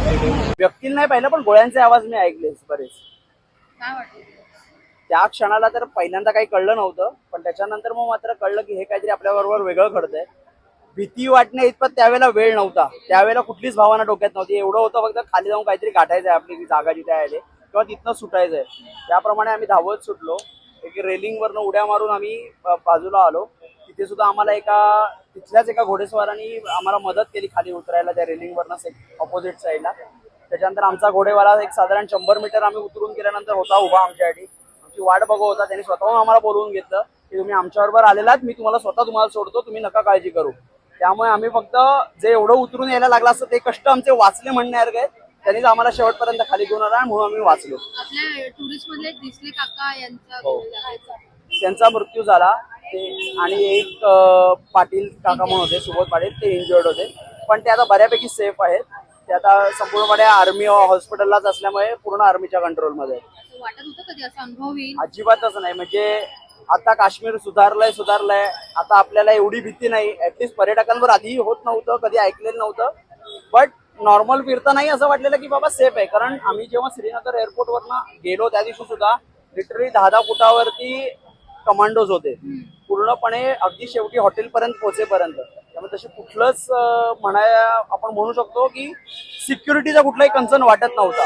व्यक्तीला नाही पाहिलं पण गोळ्यांचे आवाज मी ऐकले बरेच. काय वाटतं? त्या क्षणाला तर पहिल्यांदा काही कळलं नव्हतं, पण त्याच्यानंतर मग मात्र कळलं की हे काहीतरी आपल्याबरोबर वेगळं घडतंय. भीती वाटणे इतपत त्यावेळेला वेळ नव्हता, त्यावेळेला कुठलीच भावना डोक्यात नव्हती. एवढं होतं फक्त खाली जाऊन काहीतरी गाठायचंय, आपली जागा जिथे आहे किंवा तिथनं सुटायचंय. त्याप्रमाणे आम्ही धावत सुटलो. एक रेलिंगवरनं उड्या मारून आम्ही बाजूला आलो. तिथे सुद्धा आम्हाला तिथल्याच एका घोडेस्वारांनी आम्हाला मदत केली खाली उतरायला, त्या रेलिंगवरनं ऑपोजिट साईडला. त्याच्यानंतर आमचा घोडेवाला एक साधारण 100 मीटर आम्ही उतरून गेल्यानंतर होता उभा आमच्यासाठी. आमची वाट बघत होता. त्यांनी स्वतःहून आम्हाला बोलवून घेतलं की तुम्ही आमच्याबरोबर आलेलात, मी तुम्हाला सोडतो, तुम्ही नका काळजी करू. त्यामुळे आम्ही फक्त जे एवढं उतरून यायला लागलं असतं ते कष्ट आमचे वाचले म्हणण्यासारखे. त्यांनीच आम्हाला शेवटपर्यंत खाली घेऊन आला म्हणून आम्ही वाचलो. आपल्या टुरिस्ट मधले दिसले काका यांचा त्यांचा मृत्यू झाला आणि एक पाटील काका म्हणून होते, सुबोध पाटील, ते इंजर्ड होते. पण ते आता बऱ्यापैकी सेफ आहेत. ते आता संपूर्णपणे आर्मी हॉस्पिटललाच असल्यामुळे पूर्ण आर्मीच्या कंट्रोलमध्ये. वाटत होतं कधी असा अनुभव येईल? अजिबातच नाही. म्हणजे आता काश्मीर सुधारलंय. आता आपल्याला एवढी भीती नाही. ऍटलीस्ट पर्यटकांवर आधी होत नव्हतं, कधी ऐकलेलं नव्हतं. बट नॉर्मल फिरतानाही असं वाटलेलं की बाबा सेफ आहे. कारण आम्ही जेव्हा श्रीनगर एअरपोर्टवरनं गेलो त्या दिवशी सुद्धा लिटरली 10 फुटावरती कमांडोज होते, पूर्णपणे अगदी शेवटी हॉटेलपर्यंत पोहोचेपर्यंत. त्यामुळे तसे कुठलंच आपण म्हणू शकतो की सिक्युरिटीचा कुठलाही कन्सर्न वाटत नव्हता.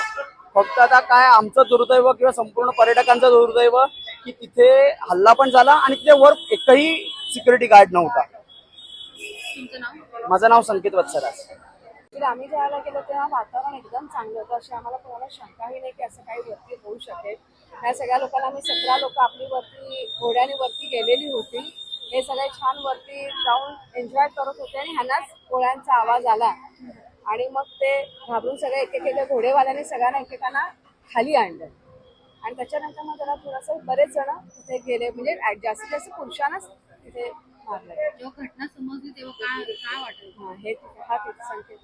फक्त आता काय आमचं दुर्दैव किंवा संपूर्ण पर्यटकांचं दुर्दैव की तिथे हल्ला पण झाला आणि तिथे वर एकही सिक्युरिटी गार्ड नव्हता. तुमचं नाव? माझं नाव संकेत वत्सराज. आम्ही ज्यावेळेला गेलो तेव्हा वातावरण एकदम चांगलं होतं. अशी आम्हाला कोणाला शंकाही नाही की असं काही वरती होऊ शकेल. या सगळ्या लोकांना आम्ही 17 लोक आपली घोड्याने वरती गेलेली होती. हे सगळे छान वरती जाऊन एन्जॉय करत होते आणि ह्यांनाच गोळ्यांचा आवाज आला आणि मग ते घाबरून सगळे एक घोडेवाल्याने सगळ्यांना एकेकांना खाली आणलं आणि त्याच्यानंतर मग जरा थोडंसं बरेच जण तिथे गेले. म्हणजे जास्तीत जास्त पुरुषांनाच तिथे मारलं. जेव्हा घटना समजली तेव्हा काय वाटलं? हा तिथे संकेत